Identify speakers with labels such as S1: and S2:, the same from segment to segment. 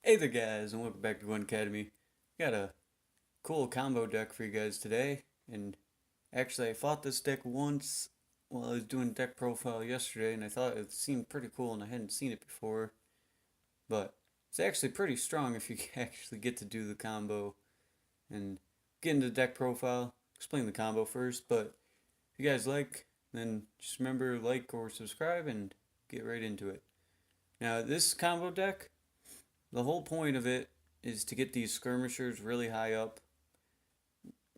S1: Hey there guys, and welcome back to GwentAcademy. Got a cool combo deck for you guys today, and actually I fought this deck once while I was doing deck profile yesterday, and I thought it seemed pretty cool and I hadn't seen it before, but it's actually pretty strong if you actually get to do the combo and get into deck profile, explain the combo first, but if you guys like, then just remember like or subscribe and get right into it. Now this combo deck, the whole point of it is to get these skirmishers really high up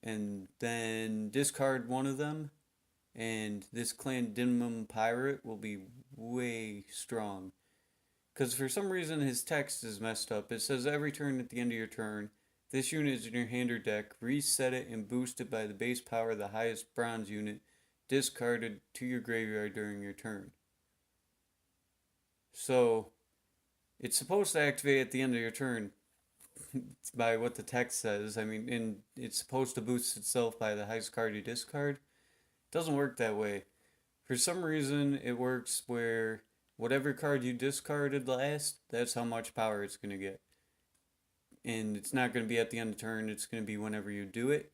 S1: and then discard one of them, and this clan Dinmum Pirate will be way strong. Because for some reason his text is messed up. It says every turn at the end of your turn, this unit is in your hand or deck, reset it and boost it by the base power of the highest bronze unit discarded to your graveyard during your turn. So it's supposed to activate at the end of your turn, by what the text says. I mean, and it's supposed to boost itself by the highest card you discard. It doesn't work that way. For some reason, it works where whatever card you discarded last, that's how much power it's going to get. And it's not going to be at the end of turn, it's going to be whenever you do it.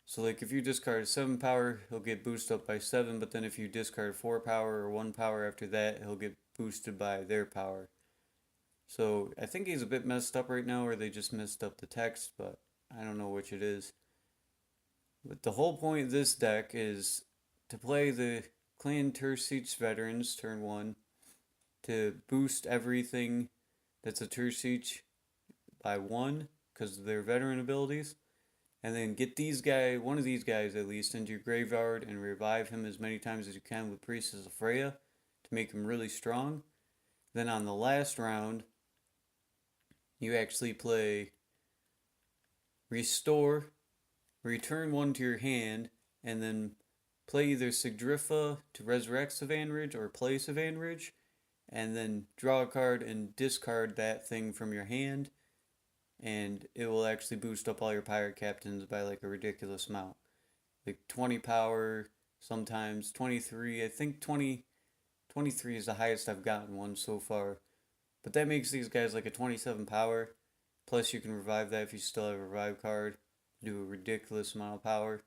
S1: So like if you discard 7 power, he'll get boosted up by 7, but then if you discard 4 power or 1 power after that, he'll get boosted by their power. So I think he's a bit messed up right now, or they just messed up the text, but I don't know which it is. But the whole point of this deck is to play the Clan Tursic Veterans turn 1 to boost everything that's a Tursic by 1 because of their veteran abilities. And then get these guys, one of these guys at least, into your graveyard and revive him as many times as you can with Priestess of Freya to make him really strong. Then on the last round, you actually play Restore, return one to your hand, and then play either Sigdrifa to resurrect Savanridge or play Savanridge, and then draw a card and discard that thing from your hand, and it will actually boost up all your pirate captains by like a ridiculous amount. Like 20 power, sometimes 23, I think 23 is the highest I've gotten one so far. But that makes these guys like a 27 power. Plus you can revive that if you still have a revive card. Do a ridiculous amount of power.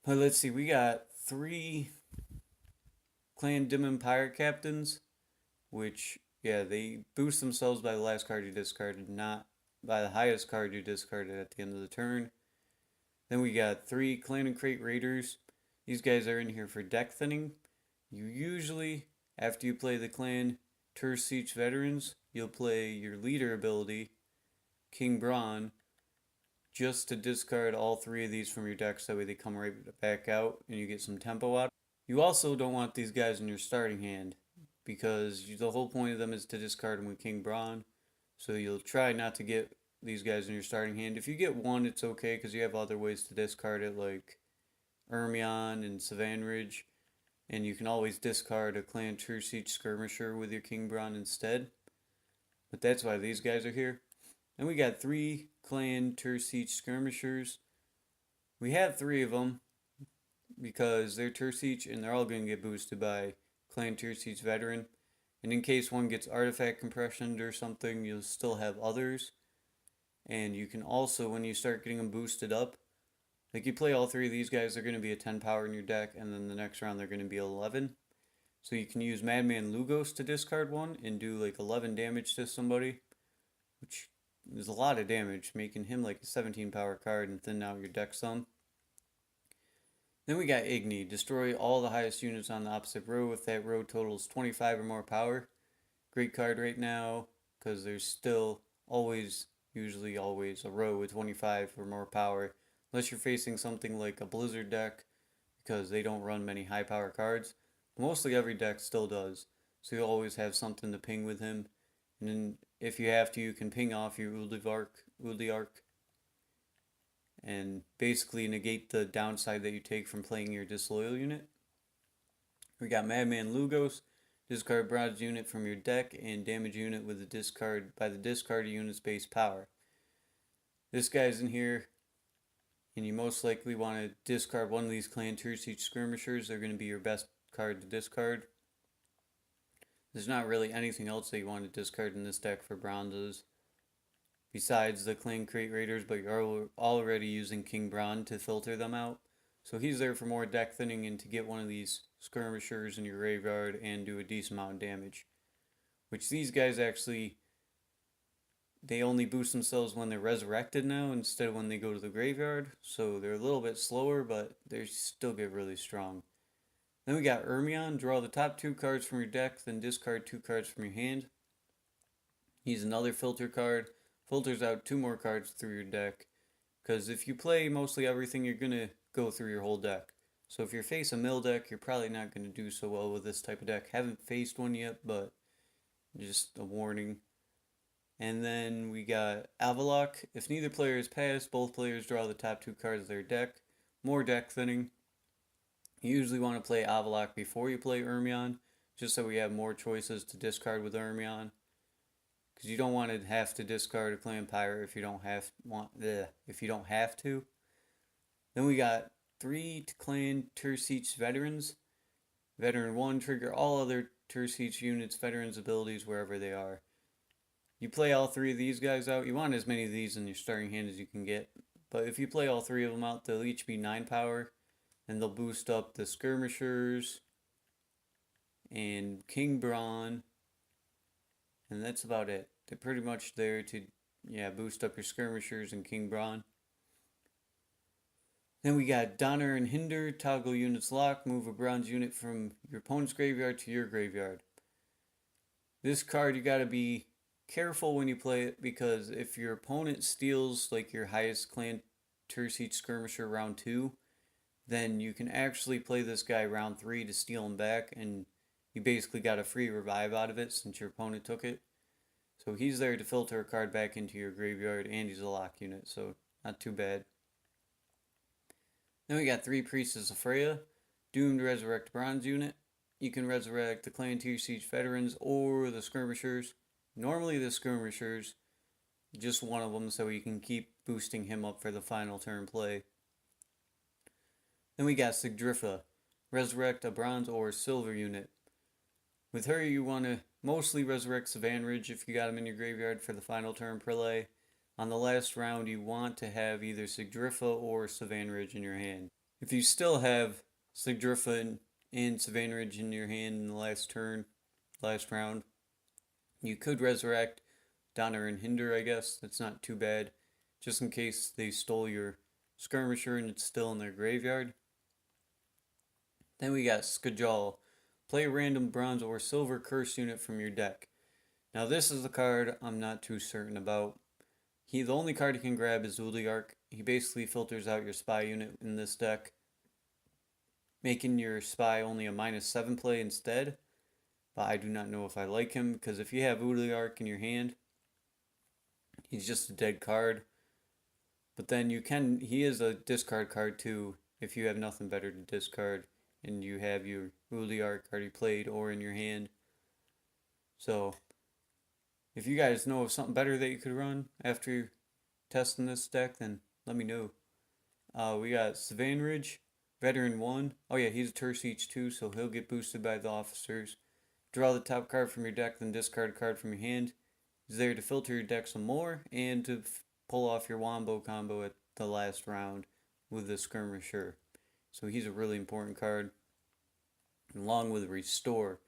S1: But let's see, we got 3 Clan Dimon Pirate Captains, which, yeah, they boost themselves by the last card you discarded, not by the highest card you discarded at the end of the turn. Then we got 3 Clan and Crate Raiders. These guys are in here for deck thinning. You usually, after you play the Clan Tursic Veterans, you'll play your leader ability, King Braun, just to discard all 3 of these from your deck so that way they come right back out and you get some tempo out. You also don't want these guys in your starting hand because the whole point of them is to discard them with King Braun. So you'll try not to get these guys in your starting hand. If you get one, it's okay because you have other ways to discard it like Ermion and Savanridge. And you can always discard a Clan Tursic Skirmisher with your King Braun instead. But that's why these guys are here. And we got 3 Clan Tursic Skirmishers. We have 3 of them because they're Tursic and they're all going to get boosted by Clan Tursic Veteran. And in case one gets artifact compressioned or something, you'll still have others. And you can also, when you start getting them boosted up, like you play all 3 of these guys, they're going to be a 10 power in your deck, and then the next round they're going to be 11. So you can use Madman Lugos to discard one and do like 11 damage to somebody, which is a lot of damage, making him like a 17 power card and thin out your deck some. Then we got Igni. Destroy all the highest units on the opposite row if that row totals 25 or more power. Great card right now because there's still always, usually always, a row with 25 or more power. Unless you're facing something like a Blizzard deck because they don't run many high power cards. Mostly every deck still does. So you always have something to ping with him. And then if you have to, you can ping off your Uldiark and basically negate the downside that you take from playing your Disloyal unit. We got Madman Lugos. Discard bronze unit from your deck and damage unit with the discard by the discarded unit's base power. This guy's in here, and you most likely want to discard one of these Clan Tursic Skirmishers. They're going to be your best card to discard. There's not really anything else that you want to discard in this deck for bronzes besides the Clan Crate Raiders, but you're already using King Bron to filter them out. So he's there for more deck thinning and to get one of these skirmishers in your graveyard and do a decent amount of damage. Which these guys actually, they only boost themselves when they're resurrected now instead of when they go to the graveyard. So they're a little bit slower, but they still get really strong. Then we got Ermion. Draw the top 2 cards from your deck, then discard 2 cards from your hand. He's another filter card. Filters out 2 more cards through your deck. Because if you play mostly everything, you're going to go through your whole deck. So if you face a mill deck, you're probably not going to do so well with this type of deck. Haven't faced one yet, but just a warning. And then we got Avalok. If neither player is passed, both players draw the top 2 cards of their deck. More deck thinning. You usually want to play Avalok before you play Ermion, just so we have more choices to discard with Ermion. Because you don't want to have to discard a Clan Pirate if you don't have to. Then we got 3 Clan Tursich Veterans. Veteran 1, trigger all other Tursich units' veterans abilities wherever they are. You play all 3 of these guys out. You want as many of these in your starting hand as you can get. But if you play all 3 of them out, they'll each be 9 power. And they'll boost up the Skirmishers and King Bron. And that's about it. They're pretty much there to, boost up your Skirmishers and King Bron. Then we got Donner and Hinder. Toggle units lock. Move a bronze unit from your opponent's graveyard to your graveyard. This card, you gotta be careful when you play it, because if your opponent steals like your highest Clan Tursich Skirmisher round 2, then you can actually play this guy round 3 to steal him back, and you basically got a free revive out of it since your opponent took it. So he's there to filter a card back into your graveyard, and he's a lock unit, so not too bad. Then we got 3 Priestess of Freya. Doomed to resurrect bronze unit. You can resurrect the Clan Tursich Veterans or the Skirmishers. Normally the Skirmishers, just one of them, so you can keep boosting him up for the final turn play. Then we got Sigdrifa. Resurrect a bronze or silver unit. With her, you want to mostly resurrect Savanridge if you got him in your graveyard for the final turn play. On the last round, you want to have either Sigdrifa or Savanridge in your hand. If you still have Sigdrifa and Savanridge in your hand in the last round, you could resurrect Donner and Hinder, I guess. That's not too bad, just in case they stole your Skirmisher and it's still in their graveyard. Then we got Skajal. Play a random bronze or silver curse unit from your deck. Now this is the card I'm not too certain about. The only card he can grab is Uliark. He basically filters out your spy unit in this deck, making your spy only a -7 play instead. But I do not know if I like him, because if you have Uliark in your hand, he's just a dead card. But then he is a discard card too, if you have nothing better to discard and you have your Uliark already played or in your hand. So if you guys know of something better that you could run after testing this deck, then let me know. We got Savanridge, Veteran 1. Oh yeah, he's a Tursich too, so he'll get boosted by the officers. Draw the top card from your deck, then discard a card from your hand. He's there to filter your deck some more and to pull off your Wombo combo at the last round with the Skirmisher. So he's a really important card. Along with Restore.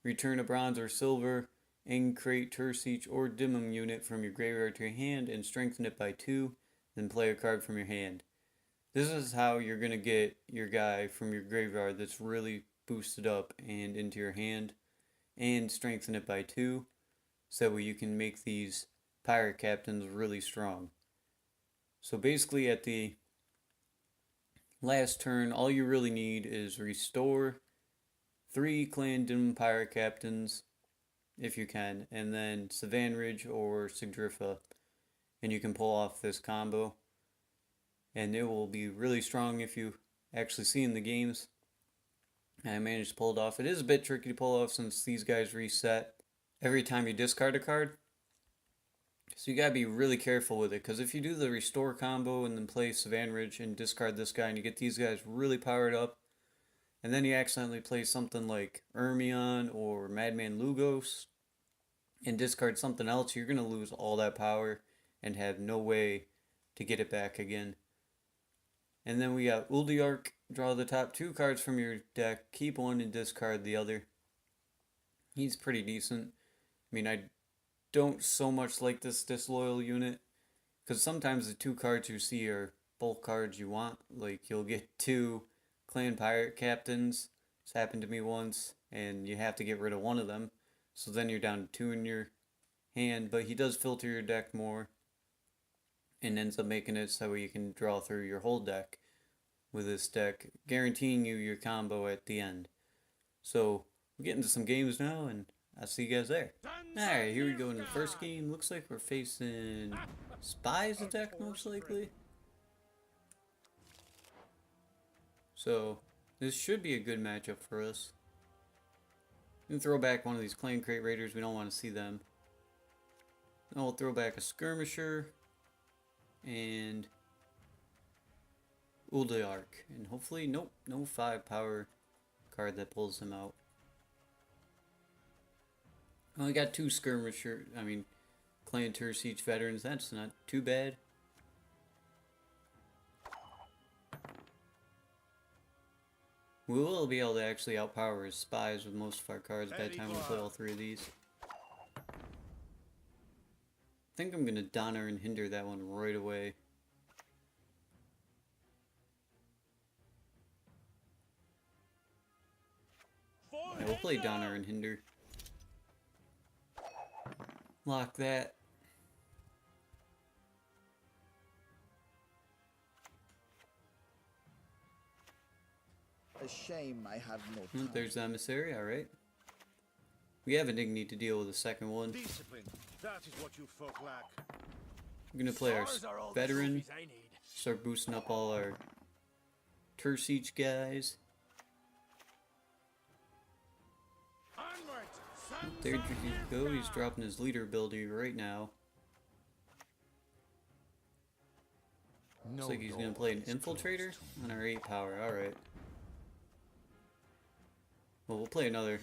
S1: Return a bronze or silver, Crate, Tursich, or Dimum unit from your graveyard to your hand and strengthen it by 2, then play a card from your hand. This is how you're going to get your guy from your graveyard that's really boosted up and into your hand, and strengthen it by 2, so you can make these pirate captains really strong. So basically at the last turn, all you really need is Restore, 3 Clan Dim Pirate Captains, if you can, and then Savanridge or Sigdrifa, and you can pull off this combo. And it will be really strong if you actually see in the games. And I managed to pull it off. It is a bit tricky to pull off since these guys reset every time you discard a card. So you gotta be really careful with it, because if you do the Restore combo and then play Savanridge and discard this guy and you get these guys really powered up, and then you accidentally play something like Ermion or Madman Lugos and discard something else, you're going to lose all that power and have no way to get it back again. And then we got Uldiark, draw the top 2 cards from your deck, keep one and discard the other. He's pretty decent. I mean, I don't so much like this disloyal unit, because sometimes the 2 cards you see are both cards you want. Like, you'll get 2 clan pirate captains. It's happened to me once, and you have to get rid of one of them. So then you're down to 2 in your hand, but he does filter your deck more and ends up making it so you can draw through your whole deck with this deck, guaranteeing you your combo at the end. So we'll get into some games now, and I'll see you guys there. Alright, here we go in the first game. Looks like we're facing Spies deck, most likely. So this should be a good matchup for us. We can throw back one of these Clan Crate Raiders. We don't want to see them. Then we'll throw back a Skirmisher and Uldiark. And hopefully, nope, no 5 power card that pulls him out. Only got 2 Clan Tour Siege veterans. That's not too bad. We will be able to actually outpower his spies with most of our cards by the time we play all 3 of these. I think I'm going to Donner and hinder that one right away. Yeah, we'll play Donner and hinder. Lock that.
S2: A shame I have no time.
S1: There's the emissary, alright. We have an Igni to deal with the second one.
S3: Discipline. That is what you folk lack.
S1: We're gonna play our veteran, start boosting up all our Tour Siege guys. There you go, he's dropping his leader ability right now. Looks like he's gonna play an infiltrator on our 8 power, alright. Well, we'll play another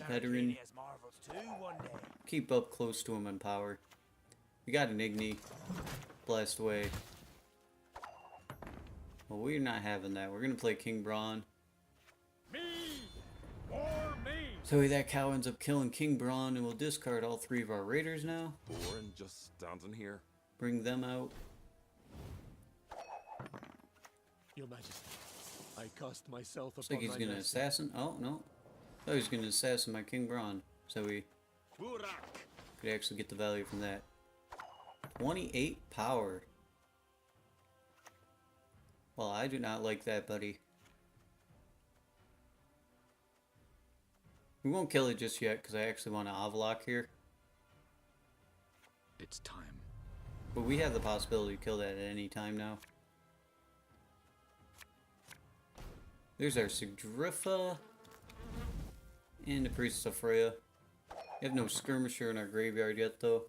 S1: veteran. Keep up close to him on power. We got an Igni. Blast away. Well, we're not having that. We're going to play King Braun. So that cow ends up killing King Braun, and we'll discard all 3 of our raiders now.
S4: Boring just standing here.
S1: Bring them out.
S5: Your Majesty, I cast myself
S1: Looks like
S5: upon
S1: he's
S5: my
S1: gonna
S5: mercy.
S1: assassin. Oh no! Oh, he's gonna assassin my King Braun. So we could actually get the value from that. 28 power. Well, I do not like that, buddy. We won't kill it just yet because I actually want to Avlock here.
S5: It's time.
S1: But we have the possibility to kill that at any time now. There's our Sigdrifa and the Priestess of Freya. We have no Skirmisher in our graveyard yet, though.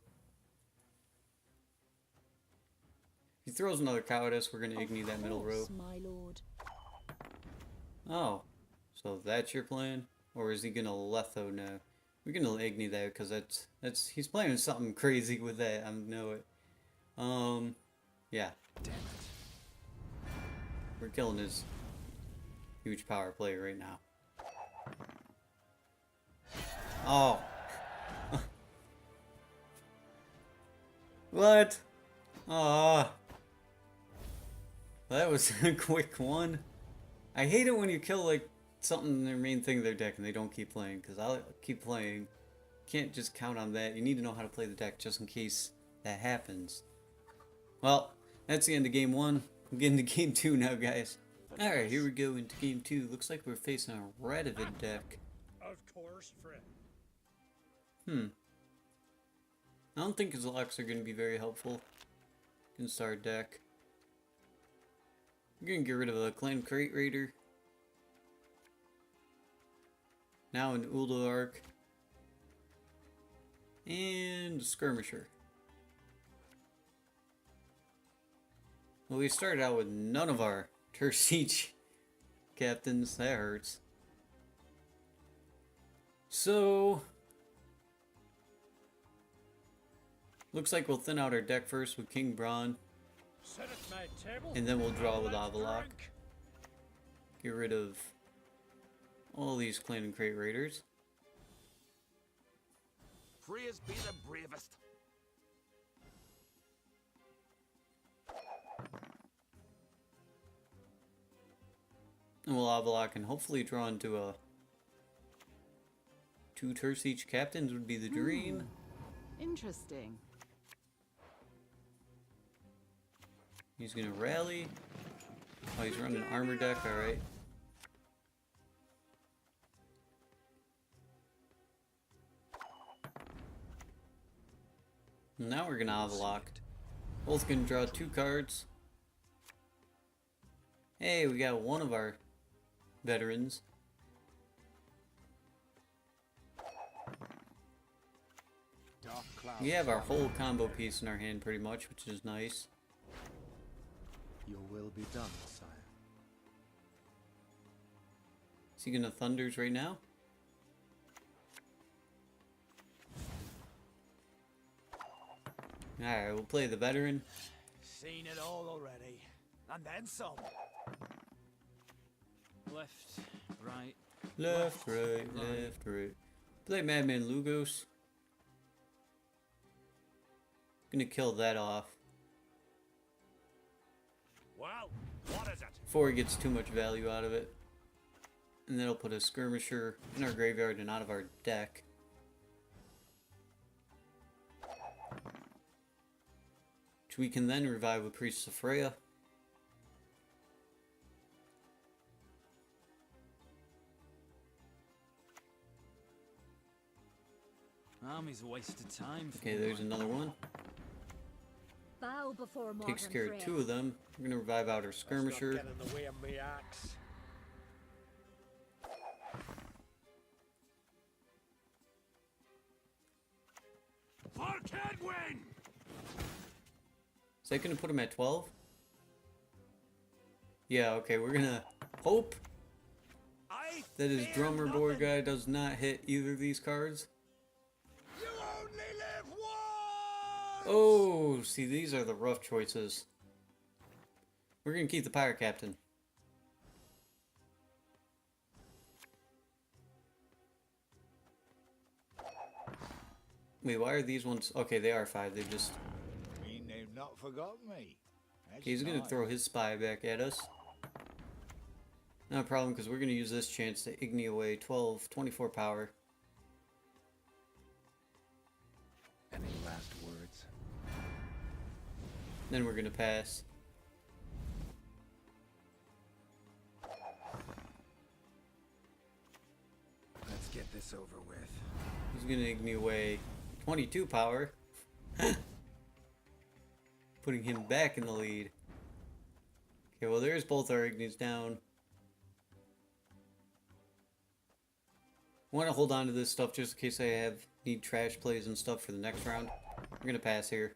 S1: If he throws another cow at us, we're going to Igni that middle row.
S6: My lord.
S1: Oh, so that's your plan? Or is he going to Letho now? We're going to Igni that because that's he's playing something crazy with that. I know it. Yeah.
S5: Damn it.
S1: We're killing his huge power play right now. Oh. What? Ah. That was a quick one. I hate it when you kill like something, their main thing of their deck, and they don't keep playing, because I'll keep playing. Can't just count on that. You need to know how to play the deck just in case that happens. Well, that's the end of game 1. We're getting to game 2 now, guys. Alright, here we go into game 2. Looks like we're facing a Radovid deck.
S3: Of course, Fred.
S1: I don't think his locks are going to be very helpful against our deck. We're going to get rid of a Clan Crate Raider. Now an Uldiark. And a Skirmisher. Well, we started out with none of our Tour Siege captains. That hurts. So, looks like we'll thin out our deck first with King Braun,
S3: Sit at my table.
S1: and then we'll draw with
S3: Let's
S1: Avalok.
S3: drink.
S1: Get rid of all these Clan and Crate Raiders.
S4: Praise be the bravest.
S1: And we'll Avalok and hopefully draw into a 2 turfs each captains would be the dream.
S6: Interesting.
S1: He's gonna rally. Oh, he's running armor deck, alright. Now we're gonna Avalok. Both gonna draw 2 cards. Hey, we got one of our veterans.
S2: Dark clouds.
S1: We have our whole combo piece in our hand pretty much, which is nice.
S5: Your will be done, sire.
S1: Is he gonna Thunders right now? Alright, we'll play the veteran.
S3: Seen it all already. And then some.
S7: Left, right.
S1: Left, right, left, right. Play Madman Lugos. Gonna kill that off
S3: Well, what is it?
S1: before he gets too much value out of it. And that'll put a Skirmisher in our graveyard and out of our deck. Which we can then revive with Priest of Freya.
S7: Army's a waste of time.
S1: Okay, there's another one.
S8: Bow before mortal
S1: Takes care of
S8: Freya.
S1: 2 of them. We're gonna revive out our
S3: Let's not
S1: Skirmisher.
S3: get in the way of me axe. For Kedwin!
S1: Is that gonna put him at 12? Yeah, okay, we're gonna hope
S3: I
S1: that his
S3: fear
S1: drummer board
S3: nothing.
S1: guy does not hit either of these cards.
S3: You only live once!
S1: Oh, see, these are the rough choices. We're gonna keep the Pirate Captain. Wait, why are these ones? Okay, they are 5. They just.
S2: Mean they've not forgotten me. That's
S1: Okay, he's gonna
S2: nice.
S1: throw his spy back at us. Not a problem, because we're gonna use this chance to Igni away 12, 24 power.
S5: Any last words?
S1: Then we're gonna pass.
S5: Let's get this over with.
S1: He's gonna Igni away 22 power. Putting him back in the lead. Okay, well there's both our Ignis down. I want to hold on to this stuff just in case I need trash plays and stuff for the next round. We're gonna pass here.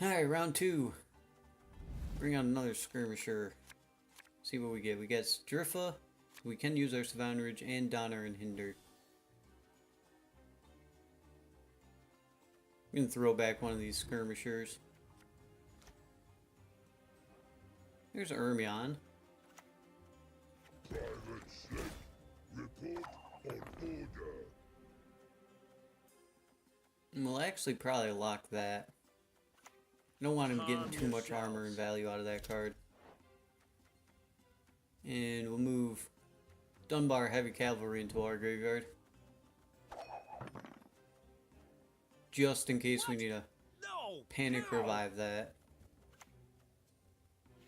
S1: Alright, round 2. Bring out another Skirmisher. See what we get. We got Striffa. We can use our Savannah Ridge and Donner and Hinder. I'm gonna throw back one of these Skirmishers. There's Ermion.
S9: Private Slate, report on order.
S1: And we'll actually probably lock that. I don't want him getting too much armor and value out of that card. And we'll move Dunbar Heavy Cavalry into our graveyard. Just in case we need to
S3: No!
S1: panic
S3: no!
S1: revive that.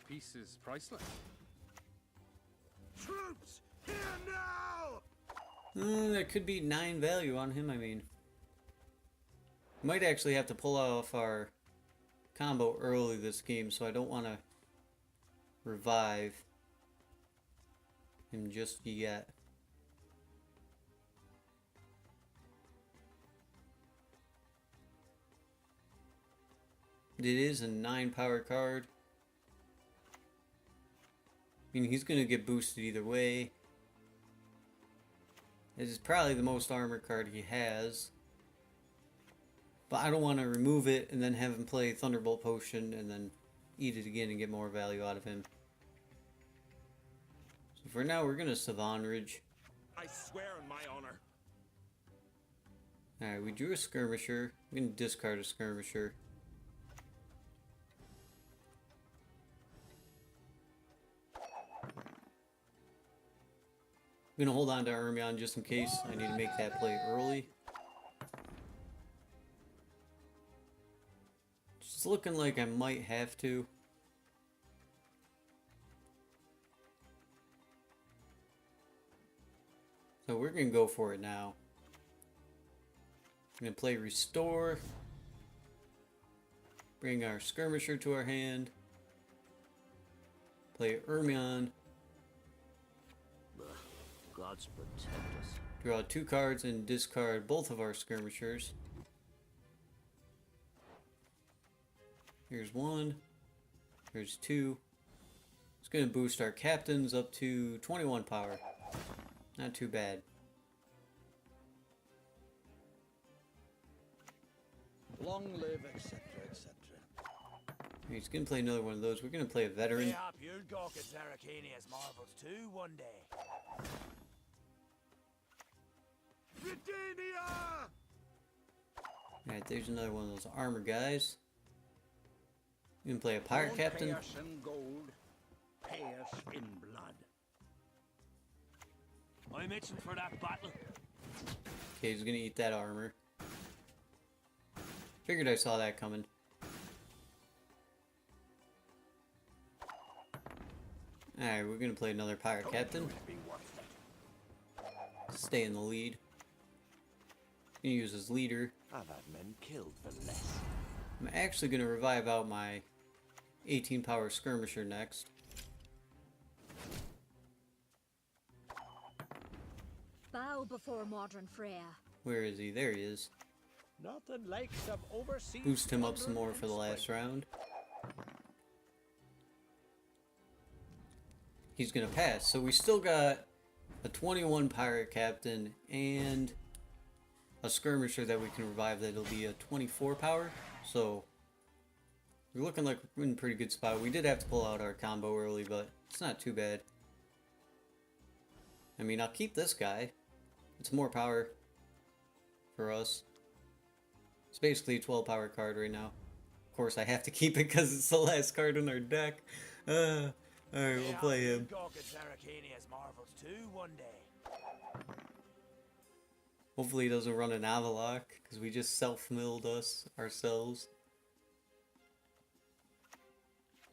S5: Peace is priceless.
S3: Troops, here now!
S1: That could be 9 value on him, I mean. Might actually have to pull off our combo early this game, so I don't want to revive him just yet. It is a 9 power card. I mean, he's going to get boosted either way. This is probably the most armor card he has. But I don't want to remove it and then have him play Thunderbolt Potion and then eat it again and get more value out of him. So for now, we're going to Savonridge.
S4: I swear on my honor.
S1: Alright, we drew a Skirmisher. I'm going to discard a Skirmisher. I'm going to hold on to Ermion just in case I need to make that play early. It's looking like I might have to. So we're going to go for it now. I'm going to play Restore. Bring our Skirmisher to our hand. Play Ermion.
S8: Gods protect us.
S1: Draw 2 cards and discard both of our Skirmishers. Here's 1. Here's 2. It's going to boost our captains up to 21 power. Not too bad.
S2: Long live, etc., etc.
S1: He's going to play another one of those. We're going to play a veteran.
S3: Lay up, you'll gawk at Zaracania's marvels too one day.
S4: Britannia!
S1: Alright, there's another one of those armor guys. You can play a pirate captain.
S8: Pierce in gold, pierce in blood.
S7: I'm itching for that battle.
S1: Okay, he's gonna eat that armor. Figured I saw that coming. Alright, we're gonna play another pirate captain. Stay in the lead. Gonna use his leader.
S8: I've had men killed for less.
S1: I'm actually gonna revive out my 18 power skirmisher next.
S10: Bow before modern Freya.
S1: Where is he? There he is.
S8: Nothing like some overseas.
S1: Boost him up some more for the last round. He's gonna pass. So we still got a 21 pirate captain and a skirmisher that we can revive that'll be a 24 power. So we're looking like we're in a pretty good spot. We did have to pull out our combo early, but it's not too bad. I mean, I'll keep this guy. It's more power for us. It's basically a 12 power card right now. Of course, I have to keep it because it's the last card in our deck. Alright, we'll play him.
S3: Gawk at Zaracania's marvels too one day.
S1: Hopefully he doesn't run an Avalok, because we just self-milled us ourselves.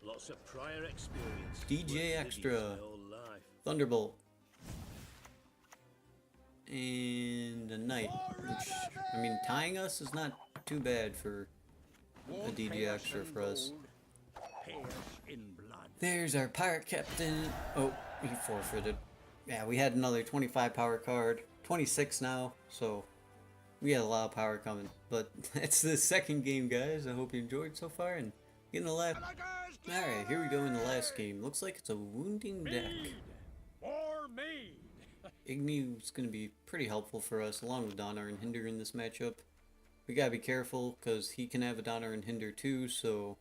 S8: Lots of prior experience.
S1: DJ Extra. Thunderbolt. And a Knight. Which, I mean, tying us is not too bad for a DJ Extra for us. There's our pirate captain. Oh, he forfeited. Yeah, we had another 25 power card. 26 now, so we got a lot of power coming. But that's the second game, guys. I hope you enjoyed so far and getting a laugh. Alright, here we go in the last game. Looks like it's a wounding deck.
S8: Or me.
S1: Igni is going to be pretty helpful for us, along with Donner and Hinder in this matchup. We gotta be careful, because he can have a Donner and Hinder too, so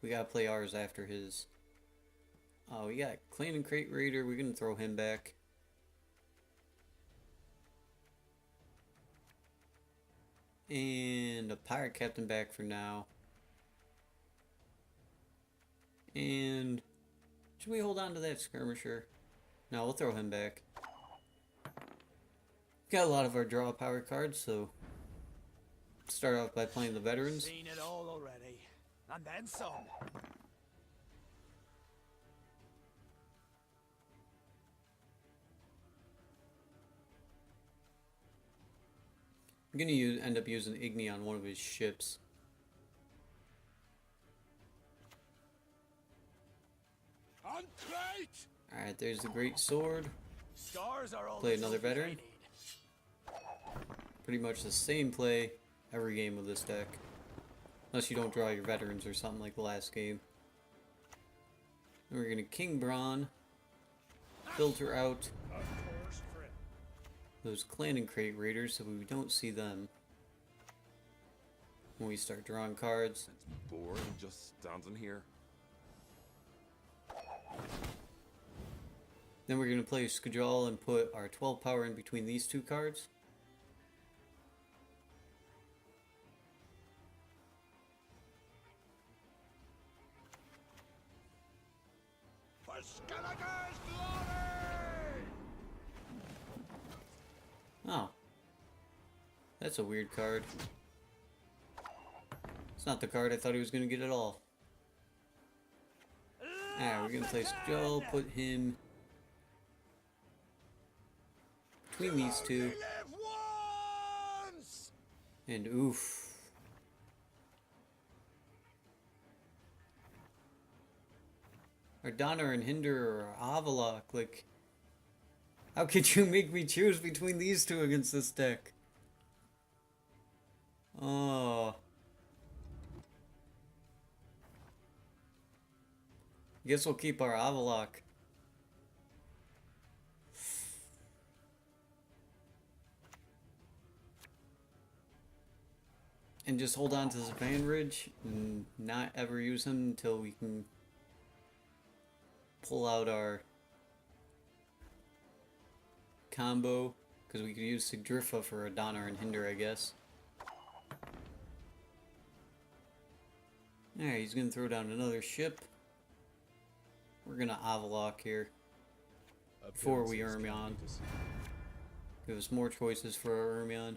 S1: we gotta play ours after his. Oh, we got Clan and Crate Raider. We're going to throw him back. And a pirate captain back for now. And should we hold on to that skirmisher? No, we'll throw him back. Got a lot of our draw power cards, so start off by playing the veterans.
S3: Seen it all already, and then some.
S1: I'm gonna end up using Igni on one of his ships. Alright, there's the great sword.
S3: Stars are all
S1: Play
S3: the
S1: another
S3: trophies I
S1: veteran.
S3: need.
S1: Pretty much the same play every game with this deck. Unless you don't draw your veterans or something like the last game. And we're gonna King Braun. Filter out those clan and crate raiders so we don't see them when we start drawing cards.
S4: It's boring just standing here.
S1: Then we're gonna play Skellige and put our 12 power in between these two cards.
S8: For Skellige's glory!
S1: Oh. That's a weird card. It's not the card I thought he was going to get at all. Alright, we're going to play Skellige, put him between these two.
S8: Live once!
S1: And oof. Or Donner and Hinder or Avalok, like... How could you make me choose between these two against this deck? Oh. Guess we'll keep our Avalok. And just hold on to this Vanridge and not ever use him until we can pull out our combo, because we could use Sigdrifa for a Donner and Hinder, I guess. Alright, he's gonna throw down another ship. We're gonna Avalok here before we Ermion. Give us more choices for our Ermion.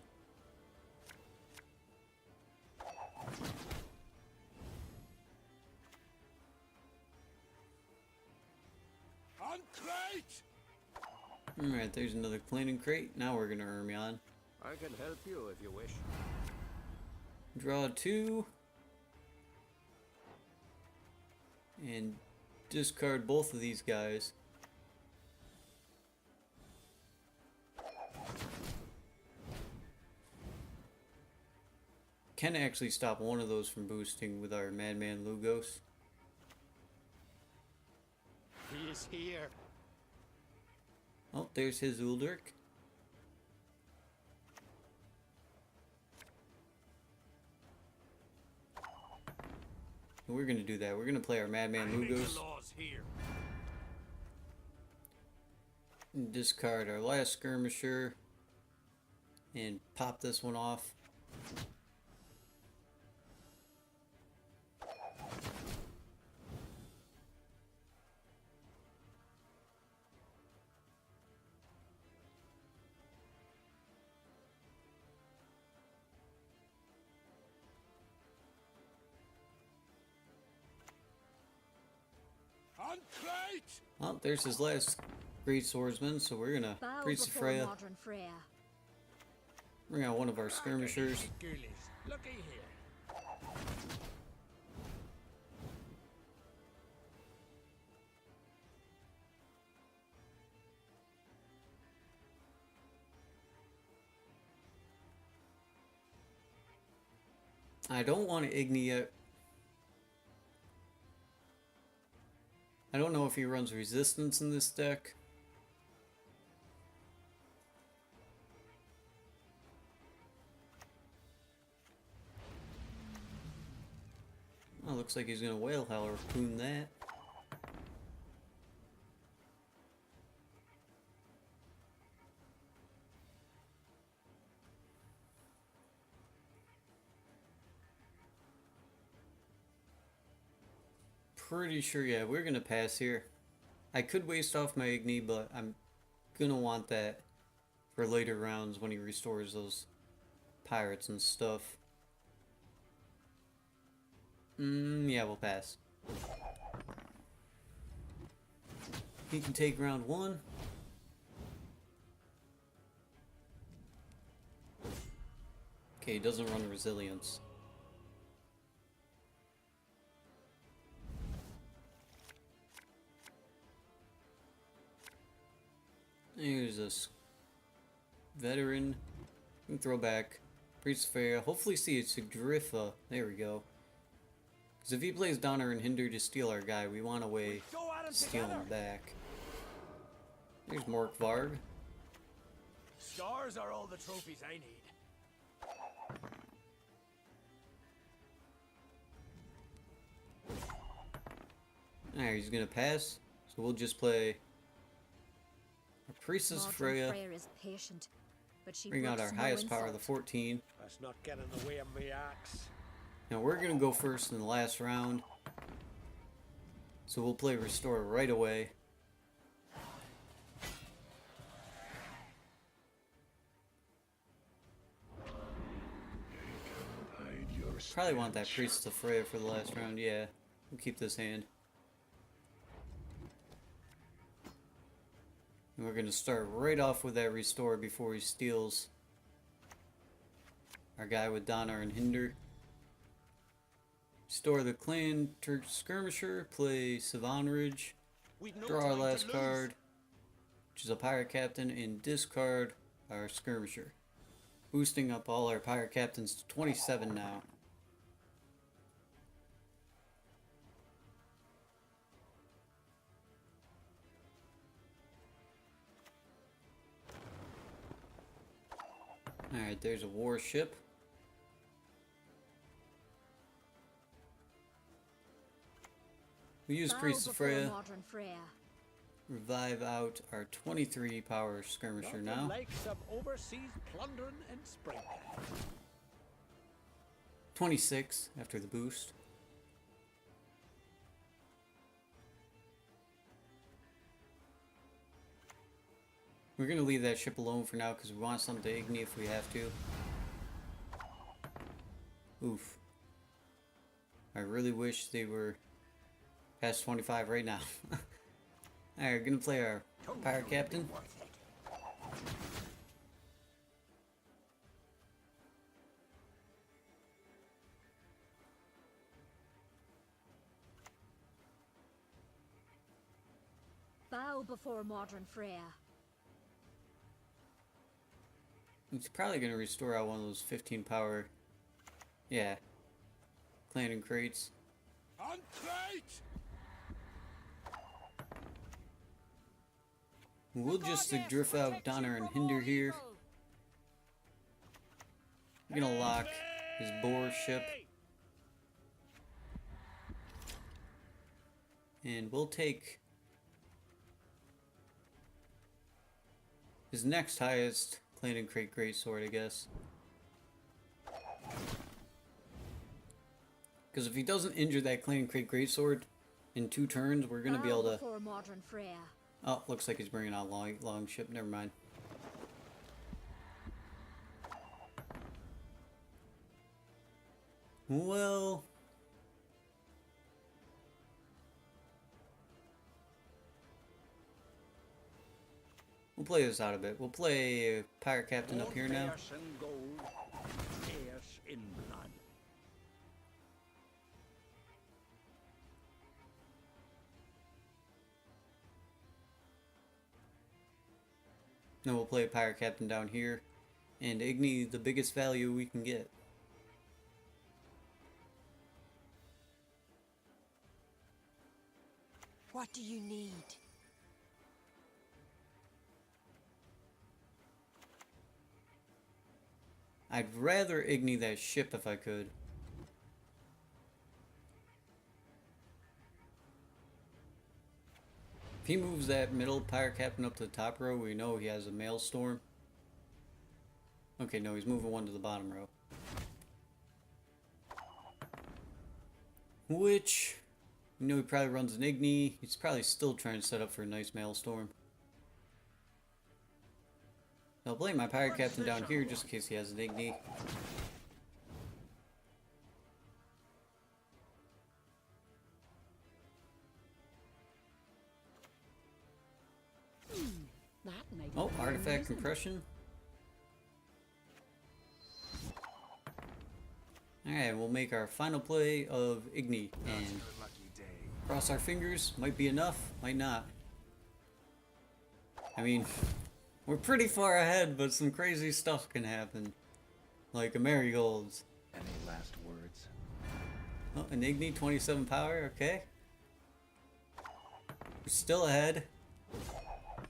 S8: On crate!
S1: Alright, there's another clan and crate. Now we're gonna Ermion.
S8: I can help you if you wish.
S1: Draw 2. And discard both of these guys. Can actually stop one of those from boosting with our Madman Lugos.
S8: He is here.
S1: Oh, there's his Uldric. We're gonna do that. We're gonna play our Madman Lugos. And discard our last skirmisher. And pop this one off.
S8: On crate!
S1: Oh, there's his last great swordsman, so we're gonna
S10: Bow
S1: Priest of
S10: before
S1: Freya.
S10: modern Freya.
S1: Bring out one of our skirmishers.
S8: Ghoulies, looky here.
S1: I don't want to Igni yet. I don't know if he runs resistance in this deck. Oh, looks like he's gonna Whale Harpoon that. Pretty sure, yeah, we're gonna pass here. I could waste off my Igni, but I'm gonna want that for later rounds when he restores those pirates and stuff. Yeah, we'll pass. He can take round 1. Okay, he doesn't run resilience. Here's a veteran. We can throw back Priest of Freya. Hopefully see a Sigdrifa. There we go. Because if he plays Donner and Hinder to steal our guy, we want a way
S3: Go at
S1: to
S3: him
S1: steal
S3: together.
S1: him back. There's Morkvarg.
S3: Scars are all the trophies I need.
S1: Alright, he's gonna pass. So we'll just play our Priestess
S10: Modern
S1: Freya.
S10: is patient, but she
S1: Bring out our
S10: brooks no
S1: highest power, the
S10: insult.
S1: 14.
S8: Let's not get in the way of me axe.
S1: Now we're gonna go first in the last round. So we'll play Restore right away. Probably want that Priestess of Freya for the last round, yeah. We'll keep this hand. And we're gonna start right off with that Restore before he steals our guy with Donner and Hinder. Restore the Clan Turk Skirmisher, play Savanridge, draw our last card, which is a Pirate Captain, and discard our Skirmisher. Boosting up all our Pirate Captains to 27 now. Alright, there's a warship. We use
S10: Bow
S1: Priest of
S10: before
S1: Freya.
S10: modern Freya.
S1: Revive out our 23 power skirmisher
S8: Nothing
S1: now.
S8: like some overseas plundering in springtime.
S1: 26 after the boost. We're gonna leave that ship alone for now because we want something to Igni if we have to. Oof. I really wish they were past 25 right now. Alright, we're gonna play our Pirate Captain.
S10: Bow before modern Freya.
S1: He's probably gonna restore out one of those 15 power. Yeah. Clan and crates.
S3: On crate!
S1: We'll just drift out Donner and Hinder here. We're gonna lock his boar ship. And we'll take his next highest Clan and Crate Greatsword, I guess. Because if he doesn't injure that Clan and Crate Greatsword in 2 turns, we're gonna be able to.
S10: Before modern Freya.
S1: Oh, looks like he's bringing out long ship. Never mind. Well, we'll play this out a bit. We'll play Pirate Captain up here now.
S8: Fierce in gold, fierce in blood.
S1: Then we'll play Pirate Captain down here. And Igni, the biggest value we can get.
S6: What do you need?
S1: I'd rather Igni that ship if I could. If he moves that middle Pirate Captain up to the top row, we know he has a Maelstrom. Okay, no, he's moving one to the bottom row. Which, you know, he probably runs an Igni. He's probably still trying to set up for a nice Maelstrom. I'll blame my Pirate Captain down here just in case he has an Igni.
S6: That may be
S1: Oh,
S6: very
S1: artifact
S6: amusing.
S1: compression. Alright, we'll make our final play of Igni and cross our fingers. Might be enough, might not. I mean, we're pretty far ahead, but some crazy stuff can happen. Like a marigolds.
S5: Any last words?
S1: Oh, Enigni, 27 power, okay. We're still ahead.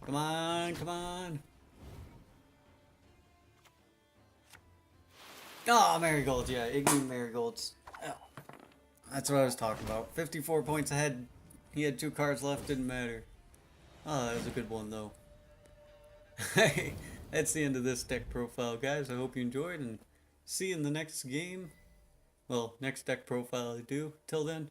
S1: Come on, come on. Oh, marigolds, yeah, Igni marigolds. Oh, that's what I was talking about. 54 points ahead. He had 2 cards left, didn't matter. Oh, that was a good one, though. Hey, that's the end of this deck profile, guys. I hope you enjoyed, and see you in the next game. Well, next deck profile I do. Till then,